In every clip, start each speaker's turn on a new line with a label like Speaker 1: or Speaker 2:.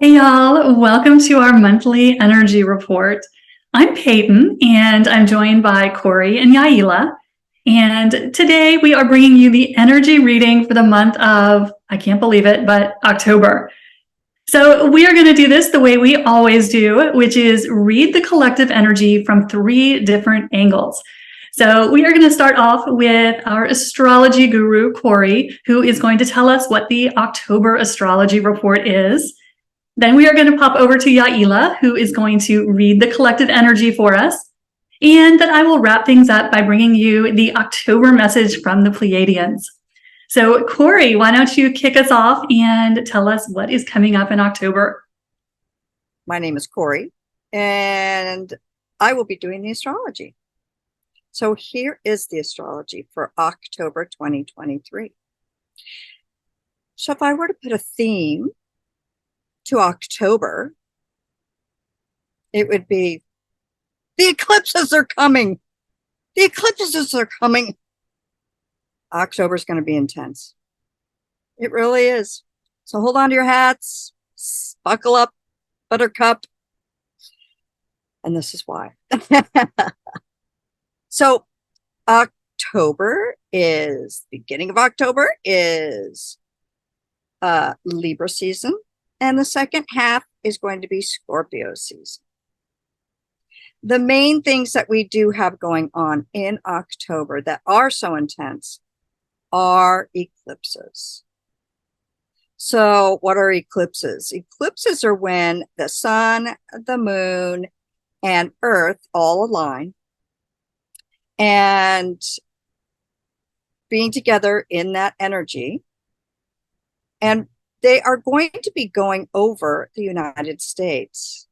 Speaker 1: Hey y'all, welcome to our monthly energy report. I'm Peyton and I'm joined by Corey and Yaila. And today we are bringing you the energy reading for the month of, I can't believe it, but October. So we are going to do this the way we always do, which is read the collective energy from 3 different angles. So we are going to start off with our astrology guru, Corey, who is going to tell us what the October astrology report is. Then we are going to pop over to Yaila, who is going to read the collective energy for us. And then I will wrap things up by bringing you the October message from the Pleiadians. So Corey, why don't you kick us off and tell us what is coming up in October?
Speaker 2: My name is Corey, and I will be doing the astrology. So here is the astrology for October 2023. So if I were to put a theme to October, it would be the eclipses are coming. The eclipses are coming. October is going to be intense. It really is. So hold on to your hats, buckle up, buttercup. And this is why. So beginning of October is Libra season. And the second half is going to be Scorpio season. The main things that we do have going on in October that are so intense are eclipses. So what are eclipses? Eclipses are when the sun, the moon, and Earth all align and being together in that energy. And they are going to be going over the United States.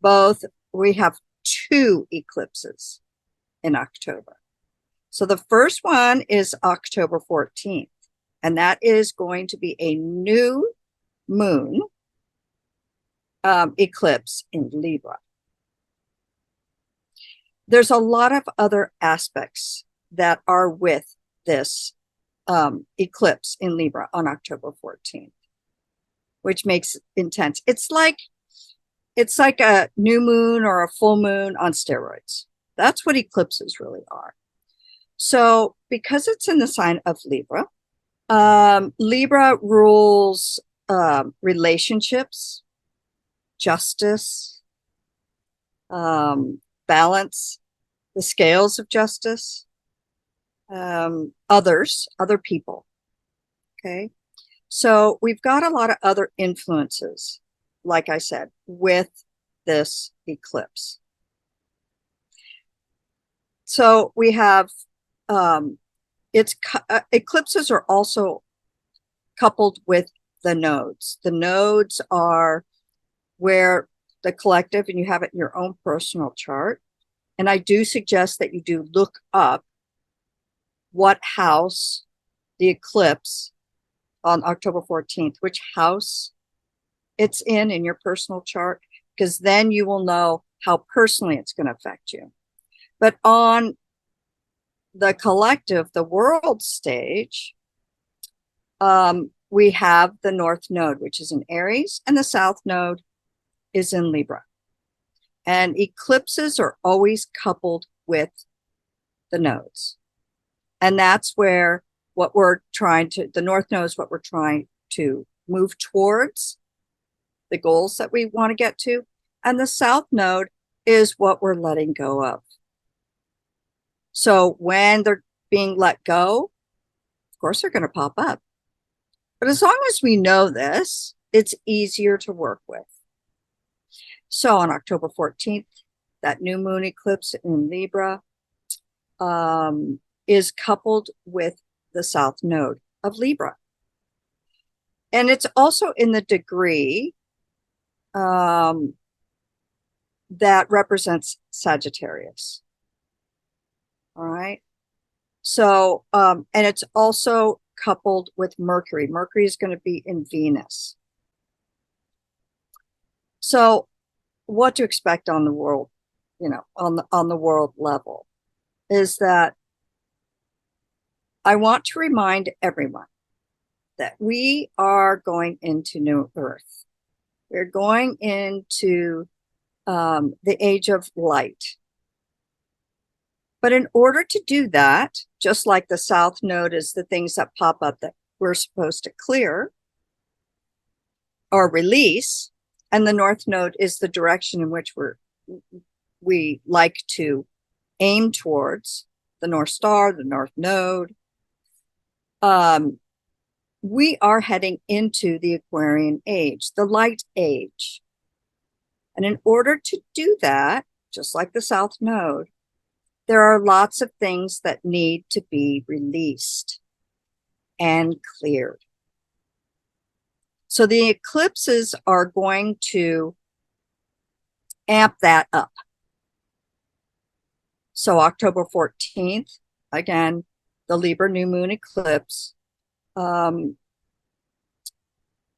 Speaker 2: We have 2 eclipses in October. So the first one is October 14th, and that is going to be a new moon eclipse in Libra. There's a lot of other aspects that are with this eclipse in Libra on October 14th, which makes it intense. It's like a new moon or a full moon on steroids. That's what eclipses really are. So because it's in the sign of Libra, Libra rules relationships, justice, balance, the scales of justice, other people. Okay. So we've got a lot of other influences, like I said, with this eclipse. So we have, eclipses are also coupled with the nodes. The nodes are where the collective, and you have it in your own personal chart. And I do suggest that you do look up what house the eclipse on October 14th, which house it's in your personal chart, because then you will know how personally it's going to affect you. But on the collective, the world stage, we have the North Node, which is in Aries, and the South Node is in Libra. And eclipses are always coupled with the nodes. And that's where the North Node is what we're trying to move towards, the goals that we want to get to. And the South Node is what we're letting go of. So when they're being let go, of course, they're going to pop up. But as long as we know this, it's easier to work with. So on October 14th, that new moon eclipse in Libra is coupled with the South Node of Libra. And it's also in the degree that represents Sagittarius. All right. So, and it's also coupled with Mercury. Mercury is going to be in Venus. So what to expect on the world, on the world level is that I want to remind everyone that we are going into new Earth. We're going into the age of light. But in order to do that, just like the South Node is the things that pop up that we're supposed to clear or release, and the North Node is the direction in which we like to aim towards, the North Star, the North Node. We are heading into the Aquarian age, the light age. And in order to do that, just like the South Node, there are lots of things that need to be released and cleared. So the eclipses are going to amp that up. So October 14th, again, the Libra new moon eclipse.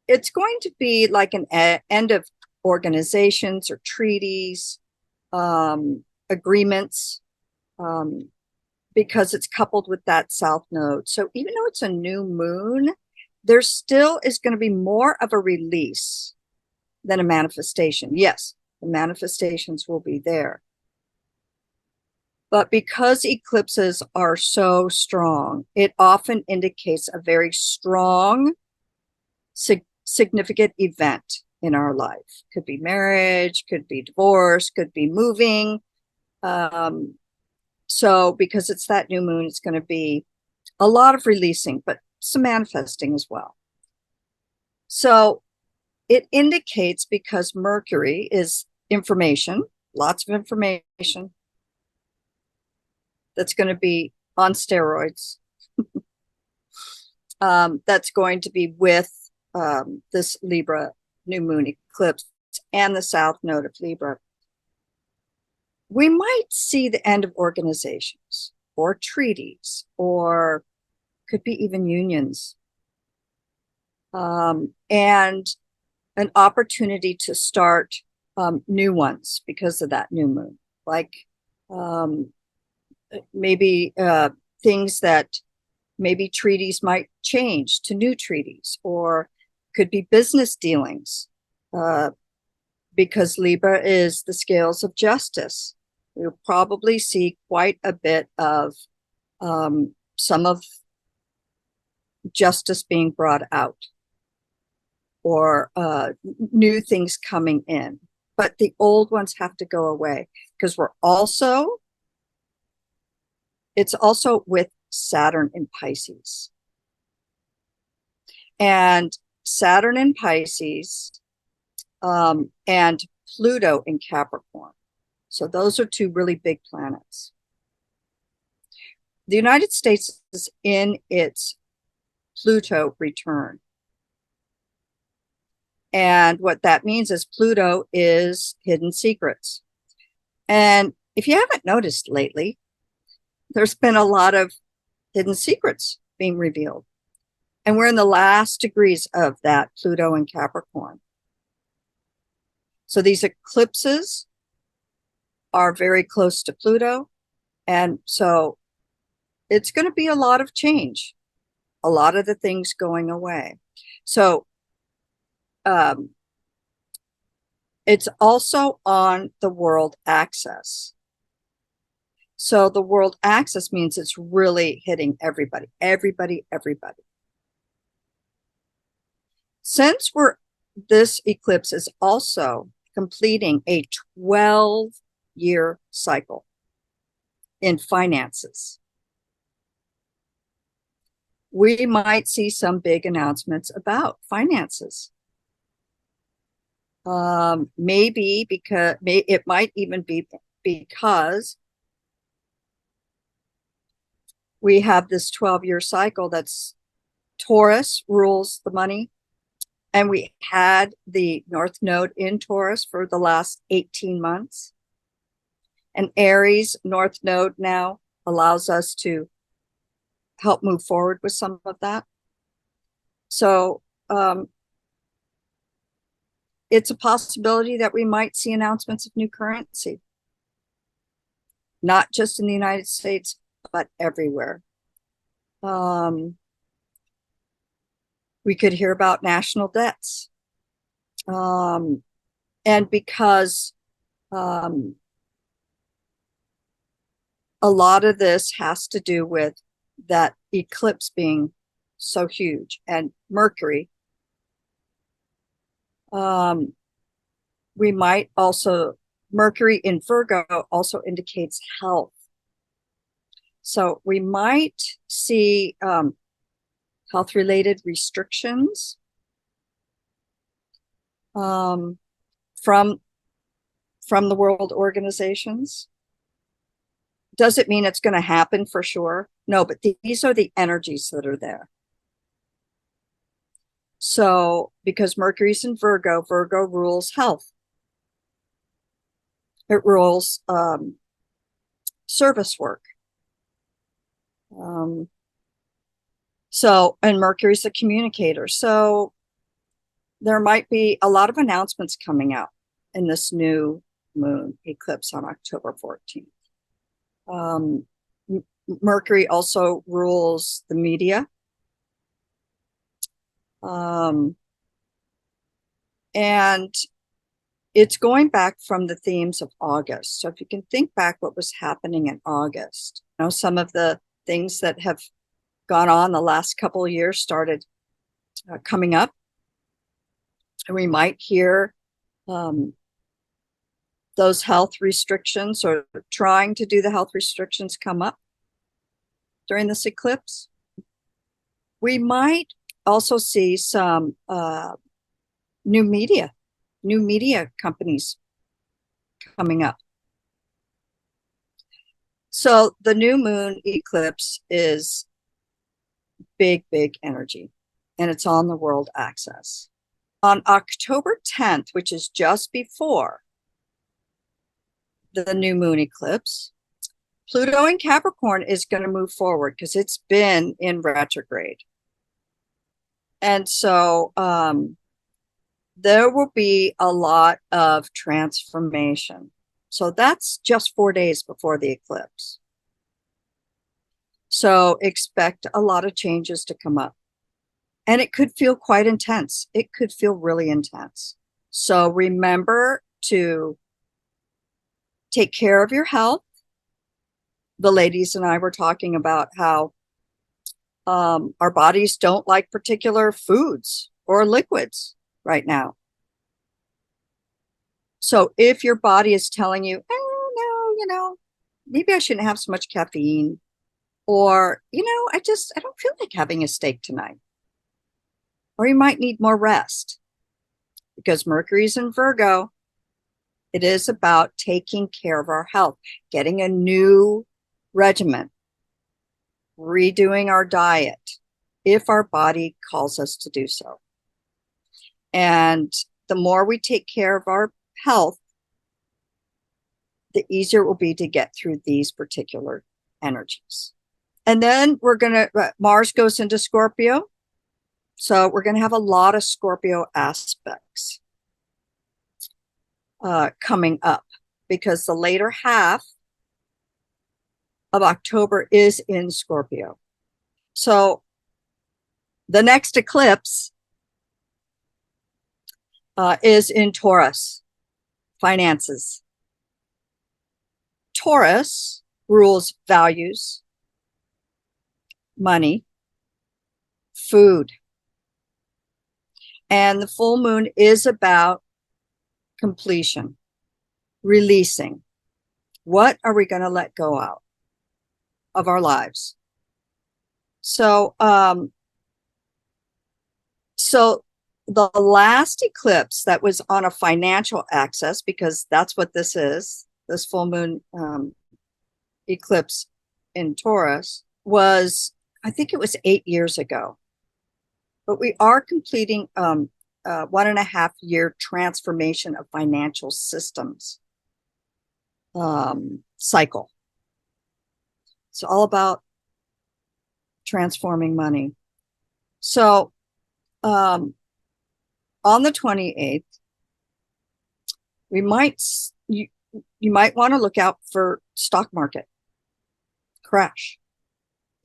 Speaker 2: It's going to be like an end of organizations or treaties, agreements, because it's coupled with that South Node. So even though it's a new moon, there still is going to be more of a release than a manifestation. Yes, the manifestations will be there. But because eclipses are so strong, it often indicates a very strong, significant event in our life. Could be marriage, could be divorce, could be moving. So because it's that new moon, it's going to be a lot of releasing, but some manifesting as well. So it indicates, because Mercury is information, lots of information that's going to be on steroids. That's going to be with this Libra new moon eclipse and the South Node of Libra. We might see the end of organizations or treaties, or could be even unions, and an opportunity to start new ones because of that new moon, like maybe things that maybe treaties might change to new treaties, or could be business dealings, because Libra is the scales of justice. We'll probably see quite a bit of some of justice being brought out, or new things coming in. But the old ones have to go away, because it's also with Saturn in Pisces. And Saturn in Pisces and Pluto in Capricorn. So those are two really big planets. The United States is in its Pluto return. And what that means is Pluto is hidden secrets. And if you haven't noticed lately, there's been a lot of hidden secrets being revealed. And we're in the last degrees of that Pluto and Capricorn. So these eclipses are very close to Pluto. And so it's going to be a lot of change, a lot of the things going away. So it's also on the world axis. So the world axis means it's really hitting everybody. Since this eclipse is also completing a 12-year cycle in finances, we might see some big announcements about finances. Maybe because it might even be because we have this 12-year cycle that's Taurus rules the money. And we had the North Node in Taurus for the last 18 months. And Aries North Node now allows us to help move forward with some of that. So it's a possibility that we might see announcements of new currency, not just in the United States, but everywhere. We could hear about national debts. And because a lot of this has to do with that eclipse being so huge, and Mercury, we might also, Mercury in Virgo also indicates health. So we might see health-related restrictions from the world organizations. Does it mean it's going to happen for sure? No, but these are the energies that are there. So because Mercury's in Virgo, Virgo rules health. It rules service work. And Mercury's a communicator. So there might be a lot of announcements coming out in this new moon eclipse on October 14th. Mercury also rules the media. And it's going back from the themes of August. So if you can think back what was happening in August, you know, some of the things that have gone on the last couple of years started coming up. And we might hear those health restrictions, or trying to do the health restrictions, come up during this eclipse. We might also see some new media companies coming up. So the new moon eclipse is big energy, and it's on the world axis. On October 10th, which is just before the new moon eclipse, Pluto in Capricorn is going to move forward because it's been in retrograde. And so there will be a lot of transformation. So that's just 4 days before the eclipse. So expect a lot of changes to come up. And it could feel quite intense. It could feel really intense. So remember to take care of your health. The ladies and I were talking about how our bodies don't like particular foods or liquids right now. So if your body is telling you, oh, no, you know, maybe I shouldn't have so much caffeine, or, you know, I don't feel like having a steak tonight. Or you might need more rest, because Mercury's in Virgo. It is about taking care of our health, getting a new regimen, redoing our diet, if our body calls us to do so. And the more we take care of our health, the easier it will be to get through these particular energies. And then Mars goes into Scorpio. So we're going to have a lot of Scorpio aspects coming up, because the later half of October is in Scorpio. So the next eclipse is in Taurus, finances. Taurus rules values, money, food. And the full moon is about completion, releasing. What are we going to let go out of our lives? So, so the last eclipse that was on a financial axis, because that's what this is, this full moon eclipse in Taurus, was, I think it was 8 years ago. But we are completing 1.5 year transformation of financial systems cycle. It's all about transforming money. So on the 28th, you might want to look out for stock market crash.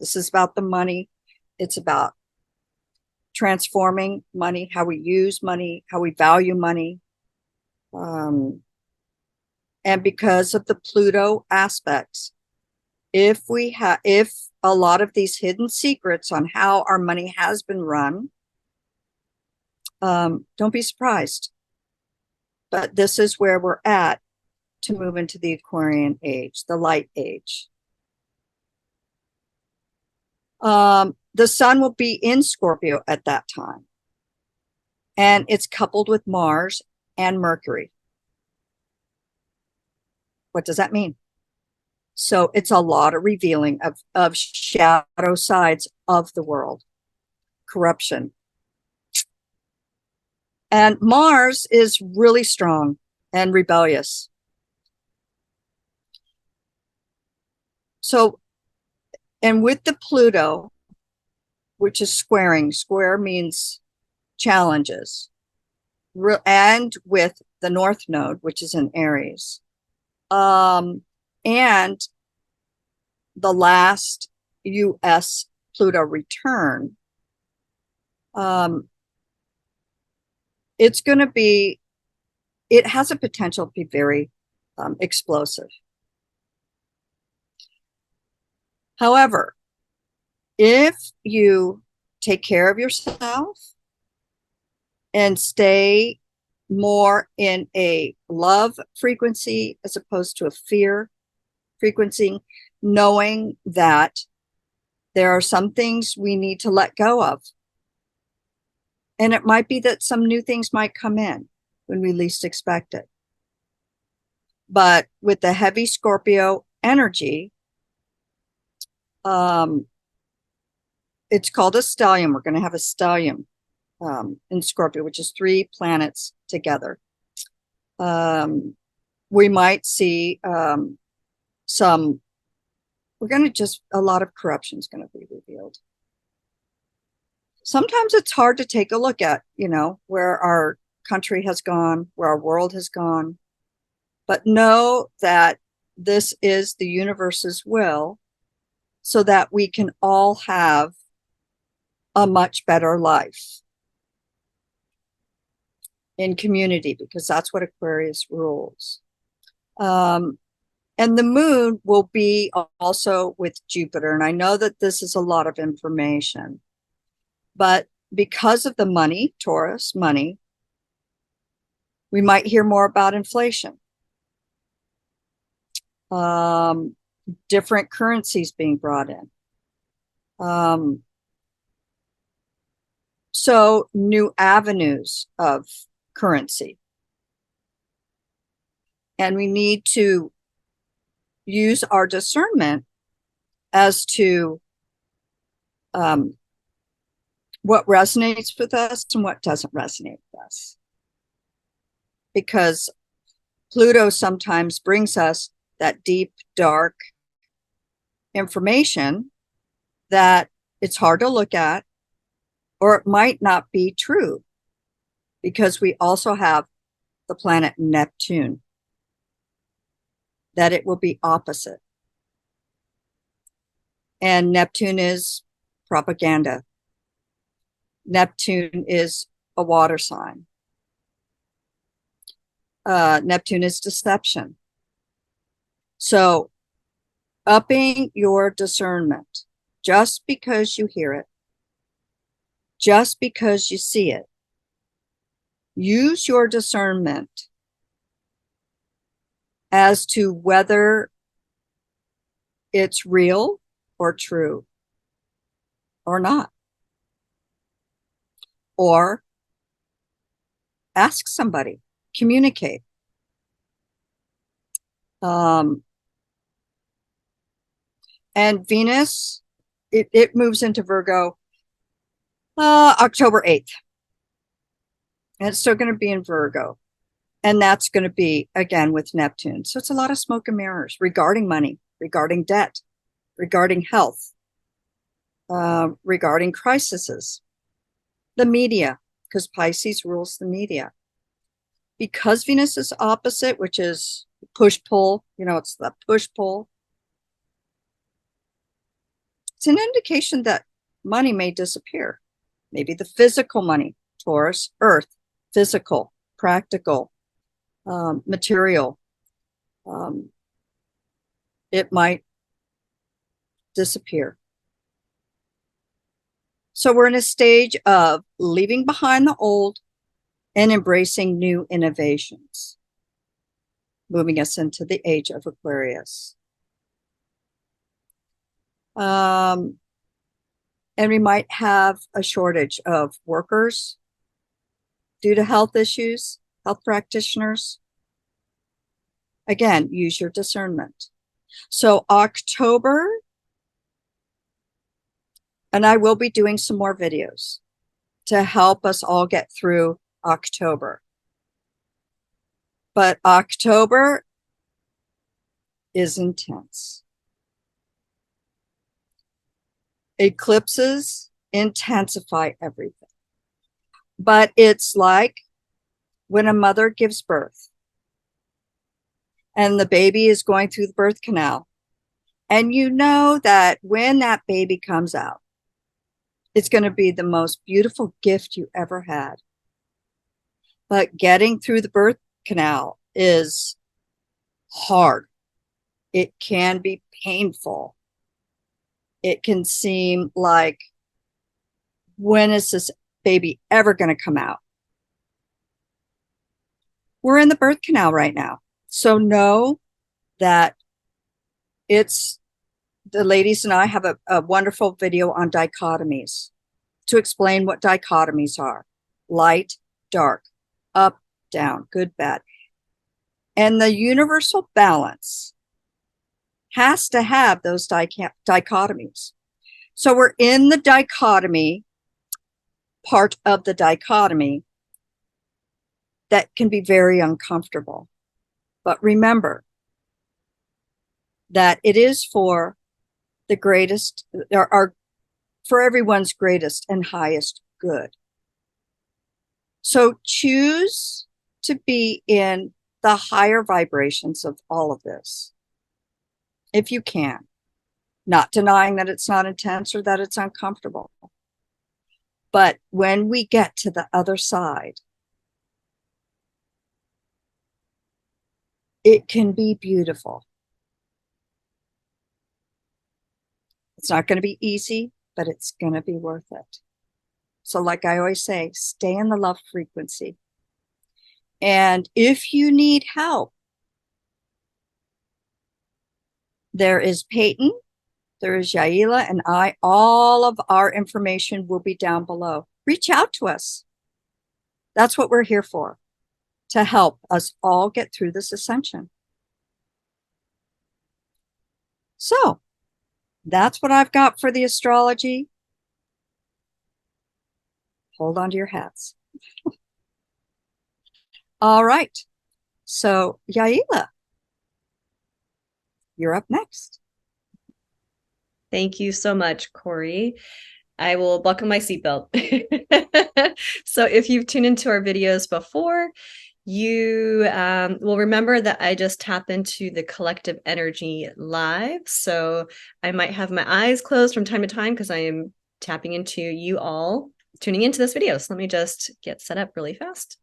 Speaker 2: This is about the money. It's about transforming money, how we use money, how we value money. And because of the Pluto aspects, if a lot of these hidden secrets on how our money has been run, don't be surprised. But this is where we're at to move into the Aquarian age, the light age. The sun will be in Scorpio at that time. And it's coupled with Mars and Mercury. What does that mean? So it's a lot of revealing of shadow sides of the world, corruption. And Mars is really strong and rebellious. So, and with the Pluto, which is squaring, square means challenges, and with the North Node, which is in Aries, and the last US Pluto return, it's going to be, it has a potential to be very explosive. However, if you take care of yourself and stay more in a love frequency as opposed to a fear frequency, knowing that there are some things we need to let go of. And it might be that some new things might come in when we least expect it. But with the heavy Scorpio energy, it's called a stellium. We're going to have a stellium in Scorpio, which is 3 planets together. We might see some, a lot of corruption is going to be revealed. Sometimes it's hard to take a look at, where our country has gone, where our world has gone, but know that this is the universe's will so that we can all have a much better life in community, because that's what Aquarius rules. And the moon will be also with Jupiter. And I know that this is a lot of information, but because of the money, Taurus money, we might hear more about inflation. Different currencies being brought in. So new avenues of currency. And we need to use our discernment as to what resonates with us and what doesn't resonate with us. Because Pluto sometimes brings us that deep, dark information that it's hard to look at, or it might not be true, because we also have the planet Neptune, that it will be opposite. And Neptune is propaganda. Neptune is a water sign. Neptune is deception. So upping your discernment, just because you hear it, just because you see it, use your discernment as to whether it's real or true or not. Or ask somebody, communicate. And Venus, it moves into Virgo October 8th. And it's still going to be in Virgo. And that's going to be, again, with Neptune. So it's a lot of smoke and mirrors regarding money, regarding debt, regarding health, regarding crises, the media, because Pisces rules the media. Because Venus is opposite, which is push-pull, it's the push-pull. It's an indication that money may disappear. maybe the physical money, Taurus, earth, physical, practical, material. It might disappear. So we're in a stage of leaving behind the old and embracing new innovations, moving us into the age of Aquarius. And we might have a shortage of workers due to health issues, health practitioners. Again, use your discernment. So October, and I will be doing some more videos to help us all get through October. But October is intense. Eclipses intensify everything. But it's like when a mother gives birth and the baby is going through the birth canal. And you know that when that baby comes out, it's going to be the most beautiful gift you ever had. But getting through the birth canal is hard. It can be painful. It can seem like, when is this baby ever going to come out? We're in the birth canal right now. So know that it's, the ladies and I have a wonderful video on dichotomies to explain what dichotomies are: light, dark, up, down, good, bad. And the universal balance has to have those dichotomies. So we're in the dichotomy, part of the dichotomy that can be very uncomfortable. But remember that it is for the greatest, for everyone's greatest and highest good. So choose to be in the higher vibrations of all of this, if you can, not denying that it's not intense or that it's uncomfortable. But when we get to the other side, it can be beautiful. It's not going to be easy, but it's going to be worth it. So like I always say, stay in the love frequency. And if you need help, there is Peyton, there is Yaila, and I. All of our information will be down below. Reach out to us. That's what we're here for, to help us all get through this ascension. So that's what I've got for the astrology. Hold on to your hats. All right. So Yaila, you're up next.
Speaker 3: Thank you so much, Corey. I will buckle my seatbelt. So if you've tuned into our videos before, you will remember that I just tap into the collective energy live. So I might have my eyes closed from time to time because I am tapping into you all tuning into this video. So let me just get set up really fast.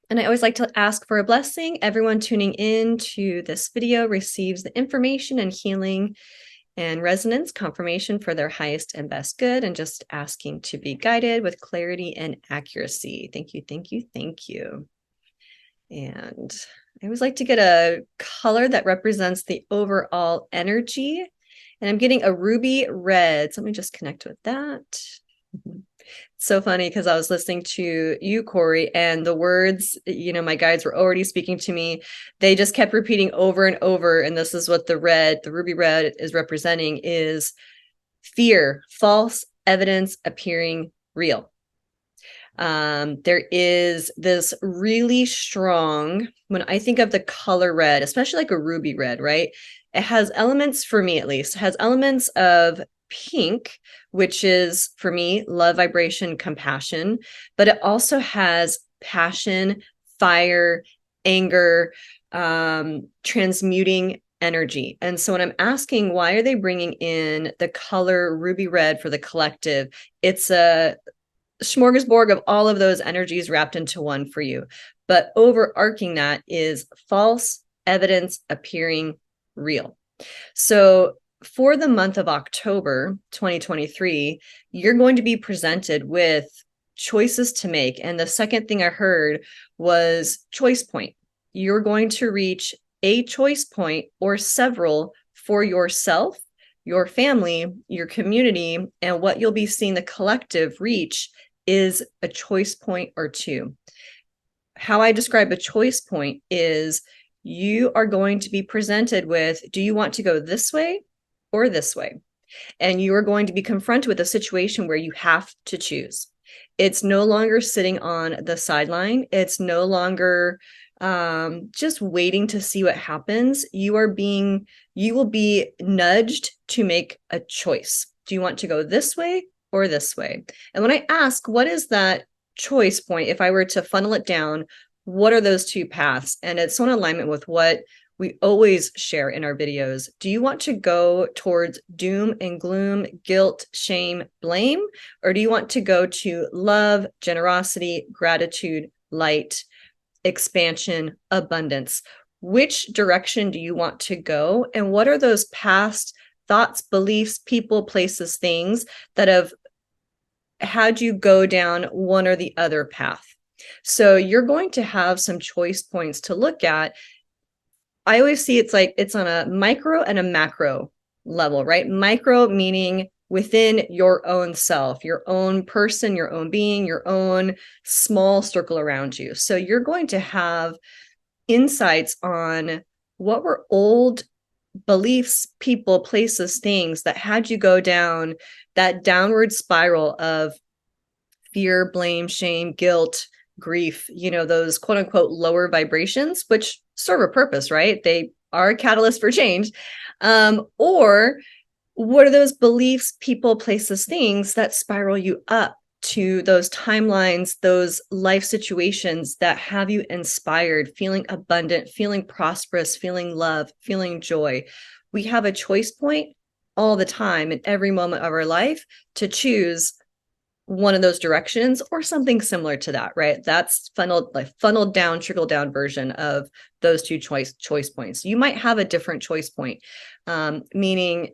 Speaker 3: And I always like to ask for a blessing. Everyone tuning in to this video receives the information and healing and resonance confirmation for their highest and best good, and just asking to be guided with clarity and accuracy. Thank you, thank you, thank you. And I always like to get a color that represents the overall energy. And I'm getting a ruby red. So let me just connect with that. So funny because I was listening to you, Corey, and the words, you know, my guides were already speaking to me. They just kept repeating over and over. And this is what the ruby red is representing, is fear, false evidence appearing real. There is this really strong, when I think of the color red, especially like a ruby red, right? It has elements, for me at least, has elements of pink, which is for me love, vibration, compassion, but it also has passion, fire, anger, transmuting energy. And so when I'm asking, why are they bringing in the color ruby red for the collective? It's a smorgasbord of all of those energies wrapped into one for you. But overarching that is false evidence appearing real. So for the month of October 2023, you're going to be presented with choices to make. And the second thing I heard was choice point. You're going to reach a choice point or several for yourself, your family, your community, and what you'll be seeing the collective reach is a choice point or two. How I describe a choice point is you are going to be presented with, do you want to go this way or this way? And you are going to be confronted with a situation where you have to choose. It's no longer sitting on the sideline. It's no longer just waiting to see what happens. You will be nudged to make a choice. Do you want to go this way or this way? And when I ask, what is that choice point? If I were to funnel it down, what are those two paths? And it's in alignment with what we always share in our videos. Do you want to go towards doom and gloom, guilt, shame, blame? Or do you want to go to love, generosity, gratitude, light, expansion, abundance? Which direction do you want to go? And what are those past thoughts, beliefs, people, places, things that have had you go down one or the other path? So you're going to have some choice points to look at. I always see it's on a micro and a macro level, right? Micro meaning within your own self, your own person, your own being, your own small circle around you. So you're going to have insights on what were old beliefs, people, places, things that had you go down that downward spiral of fear, blame, shame, guilt, grief, those quote unquote lower vibrations, which serve a purpose, right? They are a catalyst for change. Or what are those beliefs, people, places, things that spiral you up to those timelines, those life situations that have you inspired, feeling abundant, feeling prosperous, feeling love, feeling joy? We have a choice point all the time in every moment of our life to choose one of those directions or something similar to that, right? That's funneled down, trickle down version of those two choice points. You might have a different choice point, meaning,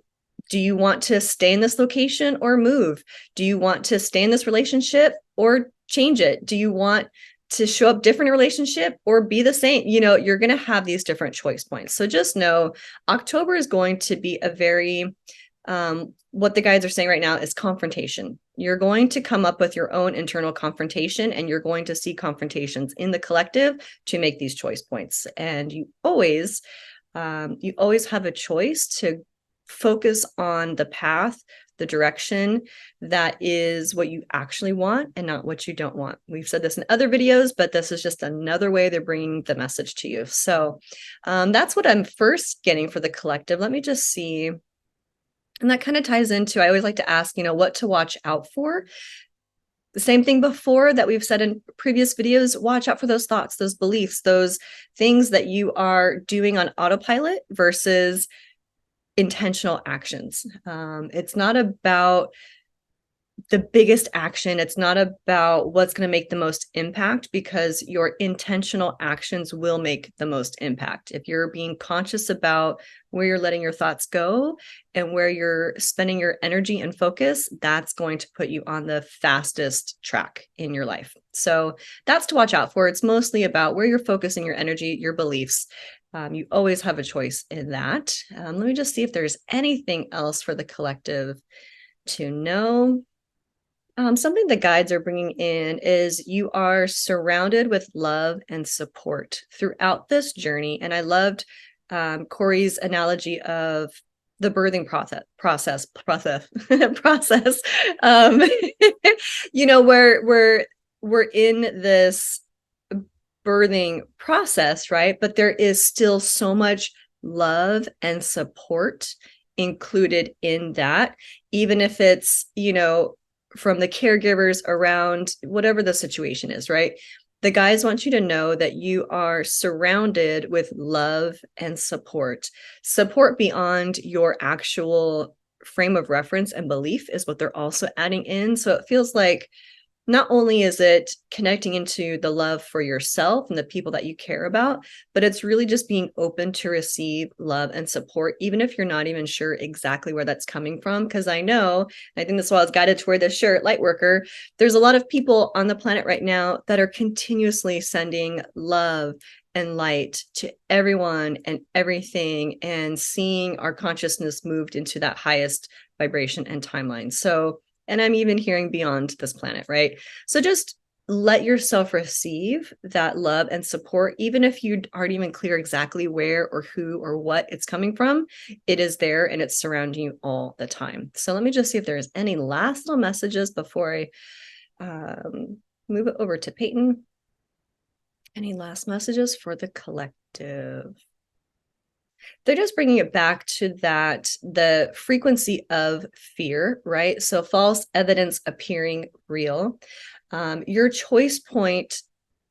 Speaker 3: do you want to stay in this location or move? Do you want to stay in this relationship or change it? Do you want to show up different in a relationship or be the same? You're going to have these different choice points. So just know October is going to be a very, what the guides are saying right now is confrontation. You're going to come up with your own internal confrontation, and you're going to see confrontations in the collective to make these choice points. And you always have a choice to focus on the path, the direction that is what you actually want and not what you don't want. We've said this in other videos, but this is just another way they're bringing the message to you. So that's what I'm first getting for the collective. Let me just see. And that kind of ties into, I always like to ask, what to watch out for. The same thing before that we've said in previous videos, watch out for those thoughts, those beliefs, those things that you are doing on autopilot versus intentional actions. It's not about the biggest action. It's not about what's going to make the most impact, because your intentional actions will make the most impact. If you're being conscious about where you're letting your thoughts go and where you're spending your energy and focus, that's going to put you on the fastest track in your life. So that's to watch out for. It's mostly about where you're focusing your energy, your beliefs. You always have a choice in that. Let me just see if there's anything else for the collective to know. Something the guides are bringing in is you are surrounded with love and support throughout this journey. And I loved Corey's analogy of the birthing process, where we're in this birthing process, right? But there is still so much love and support included in that, even if it's, from the caregivers around whatever the situation is, right? The guides want you to know that you are surrounded with love and support. Support beyond your actual frame of reference and belief is what they're also adding in. So it feels like not only is it connecting into the love for yourself and the people that you care about, but it's really just being open to receive love and support, even if you're not even sure exactly where that's coming from. Because I know, I think that's why I was guided to wear this shirt, Lightworker. There's a lot of people on the planet right now that are continuously sending love and light to everyone and everything, and seeing our consciousness moved into that highest vibration and timeline. So, and I'm even hearing beyond this planet, right? So just let yourself receive that love and support, even if you aren't even clear exactly where or who or what it's coming from. It is there and it's surrounding you all the time. So let me just see if there's any last little messages before I move it over to Peyton. Any last messages for the collective? They're just bringing it back to that, the frequency of fear, right? So false evidence appearing real. Your choice point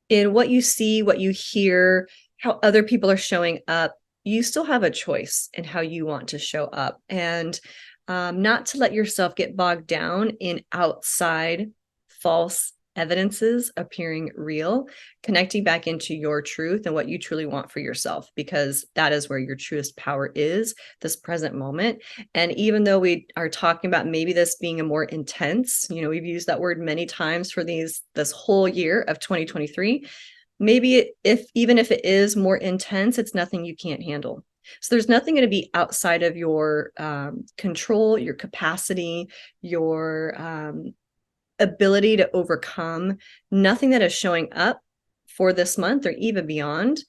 Speaker 3: in what you see, what you hear, how other people are showing up, you still have a choice in how you want to show up, and not to let yourself get bogged down in outside false evidences appearing real, connecting back into your truth and what you truly want for yourself, because that is where your truest power is, this present moment. And even though we are talking about maybe this being a more intense, we've used that word many times for this whole year of 2023, maybe even if it is more intense, it's nothing you can't handle. So there's nothing going to be outside of your control, your capacity, your ability to overcome. Nothing that is showing up for this month or even beyond,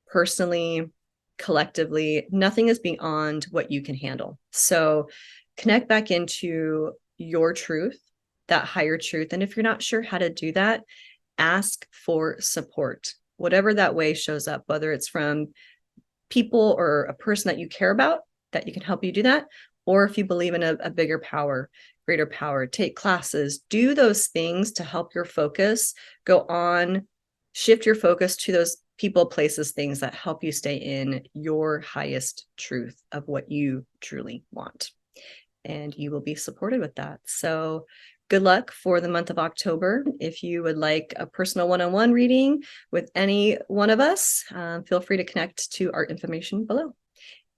Speaker 3: personally, collectively, nothing is beyond what you can handle. So connect back into your truth, that higher truth. And if you're not sure how to do that, ask for support, whatever that way shows up, whether it's from people or a person that you care about that you can help you do that, or if you believe in a bigger power, greater power, take classes, do those things to help your focus go on, shift your focus to those people, places, things that help you stay in your highest truth of what you truly want. And you will be supported with that. So good luck for the month of October. If you would like a personal one-on-one reading with any one of us, feel free to connect to our information below.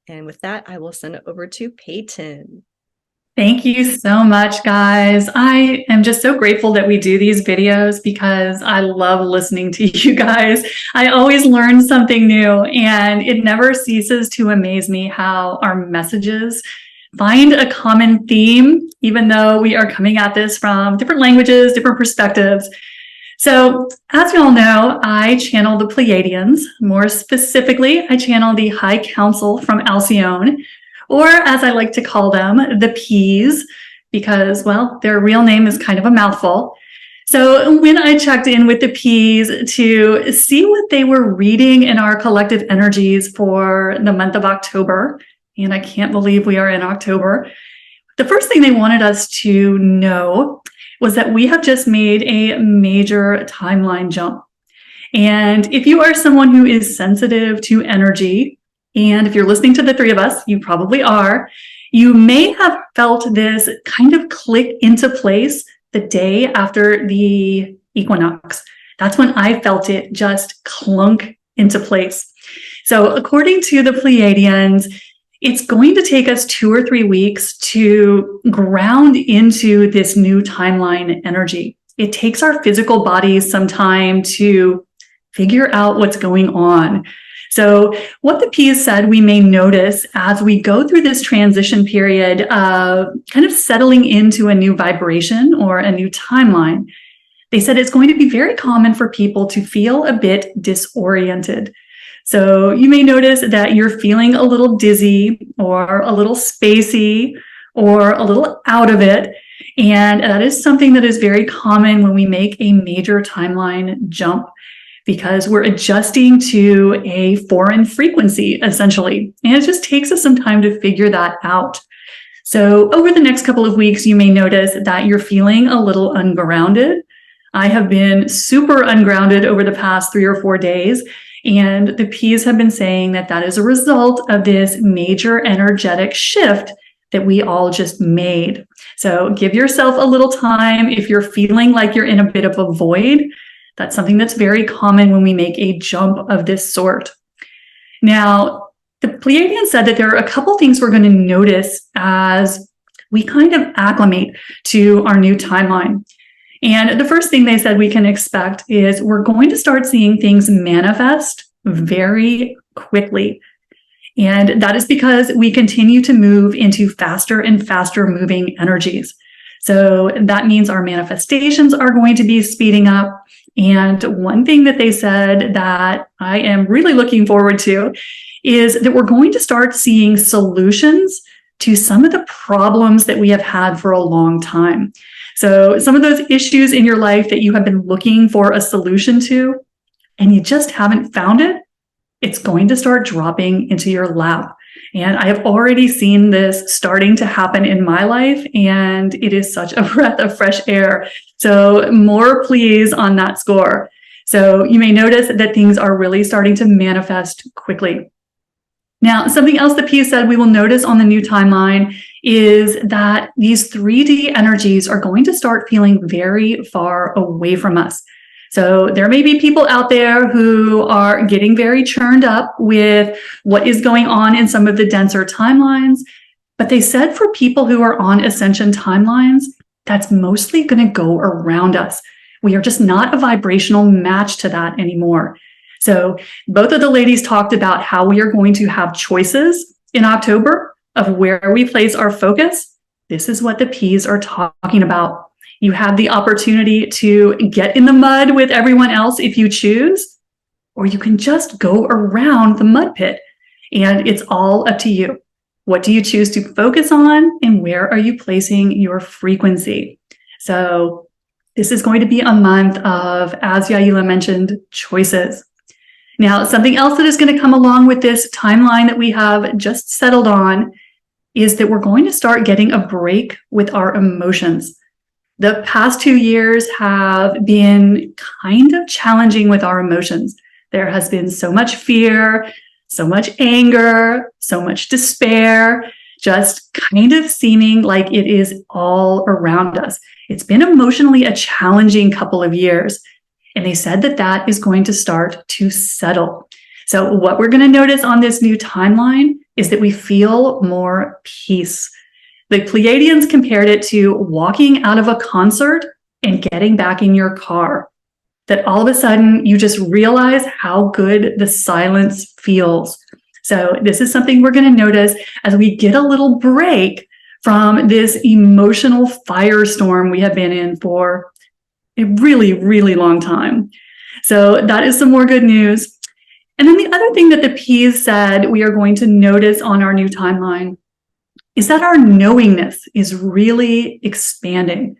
Speaker 3: And with that, I will send it over to Peyton.
Speaker 1: Thank you so much, guys. I am just so grateful that we do these videos because I love listening to you guys. I always learn something new, and it never ceases to amaze me how our messages find a common theme, even though we are coming at this from different languages, different perspectives. So, as you all know, I channel the Pleiadians. More specifically, I channel the High Council from Alcyone, or as I like to call them, the P's, because, well, their real name is kind of a mouthful. So when I checked in with the P's to see what they were reading in our collective energies for the month of October, and I can't believe we are in October, the first thing they wanted us to know was that we have just made a major timeline jump. And if you are someone who is sensitive to energy, and if you're listening to the three of us, you probably are, you may have felt this kind of click into place the day after the equinox. That's when I felt it just clunk into place. So according to the Pleiadians, it's going to take us 2 or 3 weeks to ground into this new timeline energy. It takes our physical bodies some time to figure out what's going on. So what the P's said we may notice as we go through this transition period of kind of settling into a new vibration or a new timeline, they said it's going to be very common for people to feel a bit disoriented. So you may notice that you're feeling a little dizzy or a little spacey or a little out of it. And that is something that is very common when we make a major timeline jump, because we're adjusting to a foreign frequency, essentially. And it just takes us some time to figure that out. So over the next couple of weeks, you may notice that you're feeling a little ungrounded, I have been super ungrounded over the past 3 or 4 days, and the P's have been saying that that is a result of this major energetic shift that we all just made. So give yourself a little time if you're feeling like you're in a bit of a void. That's something that's very common when we make a jump of this sort. Now, the Pleiadians said that there are a couple things we're going to notice as we kind of acclimate to our new timeline. And the first thing they said we can expect is we're going to start seeing things manifest very quickly. And that is because we continue to move into faster and faster moving energies. So that means our manifestations are going to be speeding up. And one thing that they said that I am really looking forward to is that we're going to start seeing solutions to some of the problems that we have had for a long time. So some of those issues in your life that you have been looking for a solution to, and you just haven't found it, it's going to start dropping into your lap. And I have already seen this starting to happen in my life, and it is such a breath of fresh air. So more please on that score. So you may notice that things are really starting to manifest quickly. Now, something else that Pia said we will notice on the new timeline is that these 3D energies are going to start feeling very far away from us. So there may be people out there who are getting very churned up with what is going on in some of the denser timelines, but they said for people who are on ascension timelines, that's mostly going to go around us. We are just not a vibrational match to that anymore. So both of the ladies talked about how we are going to have choices in October of where we place our focus. This is what the P's are talking about. You have the opportunity to get in the mud with everyone else if you choose, or you can just go around the mud pit, and it's all up to you. What do you choose to focus on, and where are you placing your frequency? So this is going to be a month of, as Yaila mentioned, choices. Now, something else that is going to come along with this timeline that we have just settled on is that we're going to start getting a break with our emotions. The past 2 years have been kind of challenging with our emotions. There has been so much fear, so much anger, so much despair, just kind of seeming like it is all around us. It's been emotionally a challenging couple of years. And they said that that is going to start to settle. So what we're going to notice on this new timeline is that we feel more peace. The Pleiadians compared it to walking out of a concert and getting back in your car. That all of a sudden you just realize how good the silence feels. So this is something we're going to notice as we get a little break from this emotional firestorm we have been in for a really, really long time. So that is some more good news. And then the other thing that the P's said we are going to notice on our new timeline is that our knowingness is really expanding.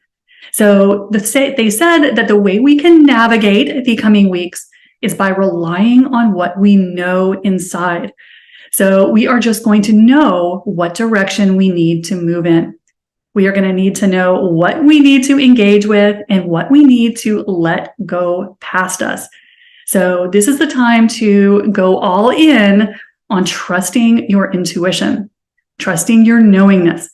Speaker 1: So they said that the way we can navigate the coming weeks is by relying on what we know inside. So we are just going to know what direction we need to move in. We are going to need to know what we need to engage with and what we need to let go past us. So this is the time to go all in on trusting your intuition, trusting your knowingness,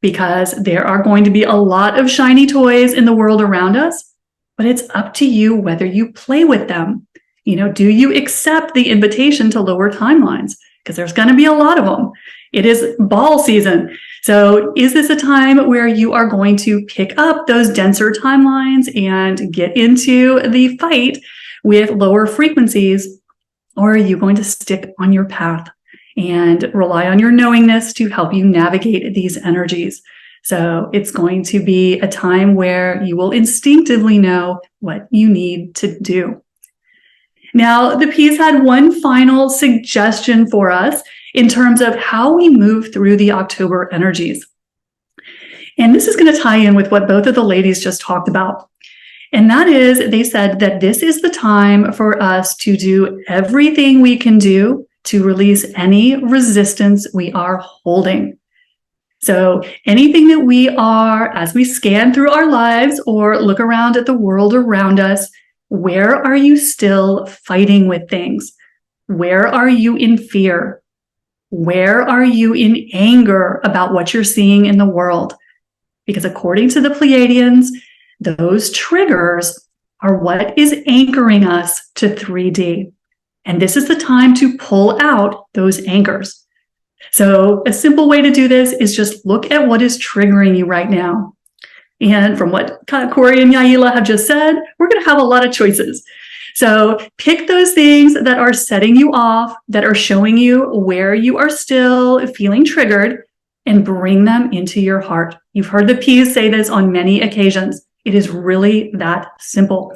Speaker 1: because there are going to be a lot of shiny toys in the world around us, but it's up to you whether you play with them. Do you accept the invitation to lower timelines? Because there's going to be a lot of them. It is ball season. So is this a time where you are going to pick up those denser timelines and get into the fight with lower frequencies? Or are you going to stick on your path and rely on your knowingness to help you navigate these energies? So it's going to be a time where you will instinctively know what you need to do. Now, the P's had one final suggestion for us in terms of how we move through the October energies. And this is going to tie in with what both of the ladies just talked about. And that is, they said that this is the time for us to do everything we can do to release any resistance we are holding. So anything that we are, as we scan through our lives or look around at the world around us, where are you still fighting with things? Where are you in fear? Where are you in anger about what you're seeing in the world? Because according to the Pleiadians, those triggers are what is anchoring us to 3D. And this is the time to pull out those anchors. So a simple way to do this is just look at what is triggering you right now. And from what Corey and Yaila have just said, we're going to have a lot of choices. So pick those things that are setting you off, that are showing you where you are still feeling triggered, and bring them into your heart. You've heard the P's say this on many occasions. It is really that simple,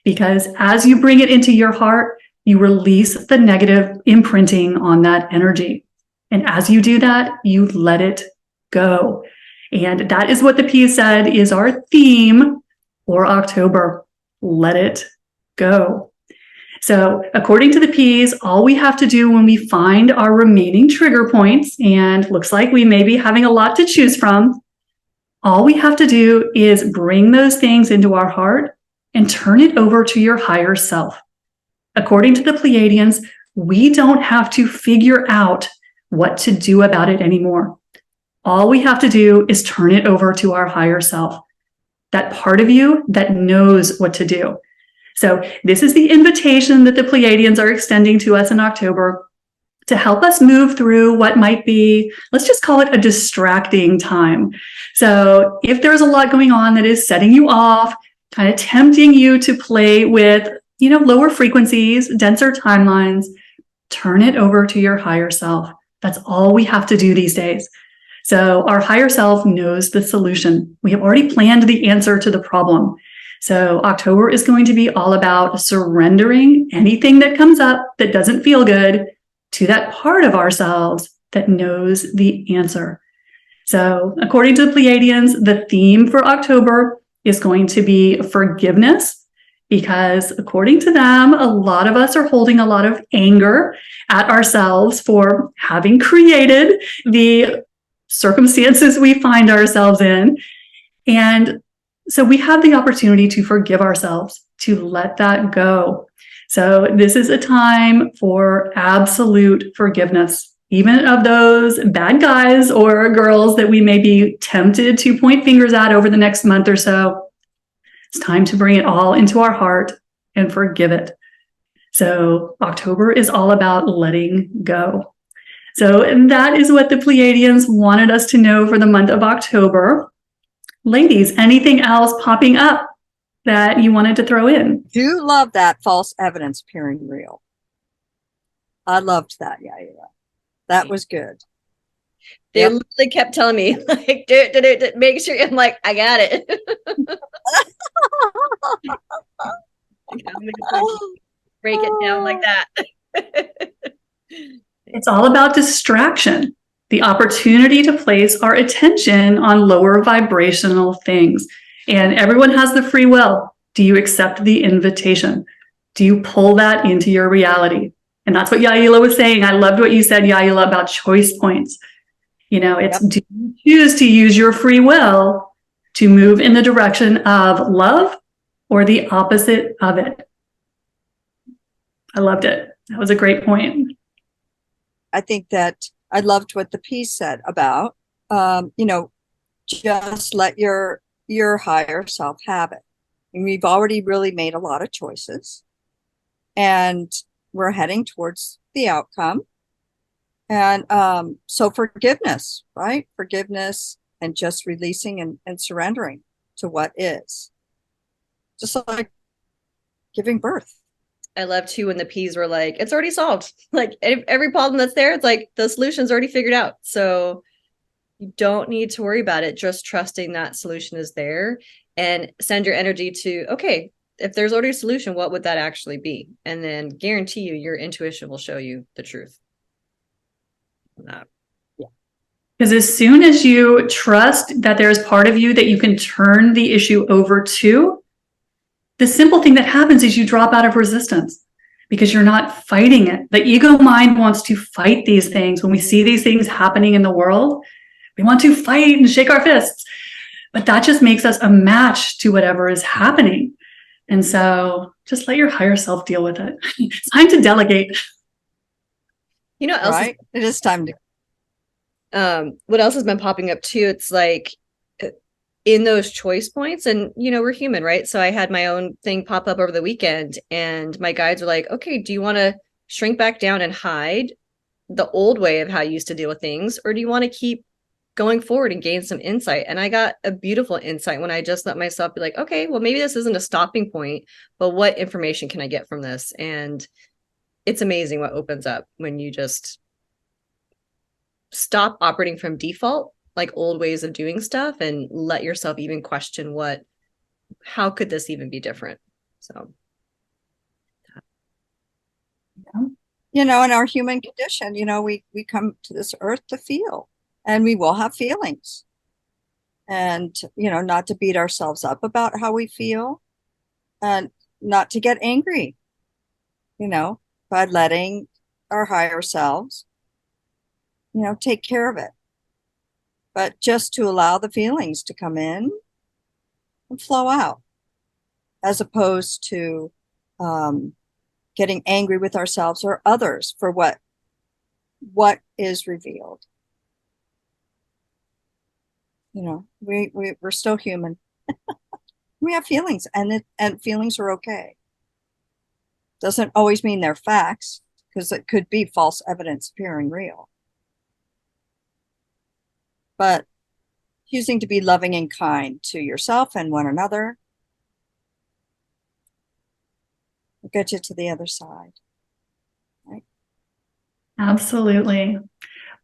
Speaker 1: because as you bring it into your heart, you release the negative imprinting on that energy. And as you do that, you let it go. And that is what the P said is our theme for October. Let it go. So according to the P's, all we have to do when we find our remaining trigger points, and looks like we may be having a lot to choose from, all we have to do is bring those things into our heart and turn it over to your higher self. According to the Pleiadians, we don't have to figure out what to do about it anymore. All we have to do is turn it over to our higher self, that part of you that knows what to do. So this is the invitation that the Pleiadians are extending to us in October to help us move through what might be, let's just call it a distracting time. So if there's a lot going on that is setting you off, kind of tempting you to play with, lower frequencies, denser timelines, turn it over to your higher self. That's all we have to do these days. So our higher self knows the solution. We have already planned the answer to the problem. So October is going to be all about surrendering anything that comes up that doesn't feel good to that part of ourselves that knows the answer. So according to the Pleiadians, the theme for October is going to be forgiveness, because according to them, a lot of us are holding a lot of anger at ourselves for having created the circumstances we find ourselves in. And so we have the opportunity to forgive ourselves, to let that go. So this is a time for absolute forgiveness, even of those bad guys or girls that we may be tempted to point fingers at over the next month or so. It's time to bring it all into our heart and forgive it. So October is all about letting go. So that is what the Pleiadians wanted us to know for the month of October. Ladies, anything else popping up that you wanted to throw in?
Speaker 2: Do love that false evidence appearing real. I loved that, Yaila. That was good.
Speaker 3: They literally kept telling me, like, do, make sure. I'm like, I got it. Break it down like that.
Speaker 1: It's all about distraction, the opportunity to place our attention on lower vibrational things. And everyone has the free will. Do you accept the invitation? Do you pull that into your reality? And that's what Yaila was saying. I loved what you said, Yaila, about choice points. It's do you choose to use your free will to move in the direction of love or the opposite of it? I loved it. That was a great point.
Speaker 2: I think that I loved what the piece said about, just let your higher self have it. And we've already really made a lot of choices, and we're heading towards the outcome. And so forgiveness, right? Forgiveness and just releasing and surrendering to what is. Just like giving birth.
Speaker 3: I love too when the P's were like, it's already solved. Like every problem that's there, it's like the solution's already figured out. So you don't need to worry about it. Just trusting that solution is there, and send your energy to, okay, if there's already a solution, what would that actually be? And then guarantee you your intuition will show you the truth.
Speaker 1: Because as soon as you trust that there's part of you that you can turn the issue over to, the simple thing that happens is you drop out of resistance because you're not fighting it. The ego mind wants to fight these things. When we see these things happening in the world, We want to fight and shake our fists, but that just makes us a match to whatever is happening. And so just let your higher self deal with it. It's time to delegate.
Speaker 3: You know what else?
Speaker 2: Right? It is time to.
Speaker 3: What else has been popping up too? It's like in those choice points, and we're human, right? So I had my own thing pop up over the weekend, and my guides were like, okay, do you want to shrink back down and hide the old way of how you used to deal with things, or do you want to keep going forward and gain some insight? And I got a beautiful insight when I just let myself be like, okay, well, maybe this isn't a stopping point, but what information can I get from this? And it's amazing what opens up when you just stop operating from default, like old ways of doing stuff, and let yourself even question how could this even be different? So,
Speaker 2: in our human condition, we come to this earth to feel, and we will have feelings, and, not to beat ourselves up about how we feel, and not to get angry, by letting our higher selves, take care of it. But just to allow the feelings to come in and flow out, as opposed to getting angry with ourselves or others for what is revealed. We're still human. We have feelings, and feelings are okay. Doesn't always mean they're facts, because it could be false evidence appearing real. But choosing to be loving and kind to yourself and one another will get you to the other side. Right?
Speaker 1: Absolutely.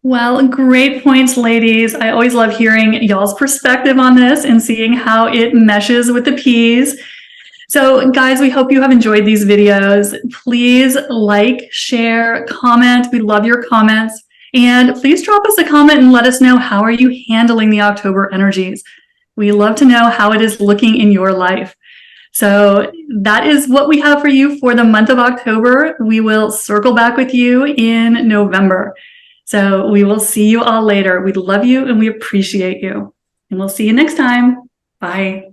Speaker 1: Well, great points, ladies. I always love hearing y'all's perspective on this and seeing how it meshes with the P's. So guys, we hope you have enjoyed these videos. Please like, share, comment. We love your comments. And please drop us a comment and let us know, how are you handling the October energies? We love to know how it is looking in your life. So that is what we have for you for the month of October. We will circle back with you in November. So we will see you all later. We love you and we appreciate you. And we'll see you next time. Bye.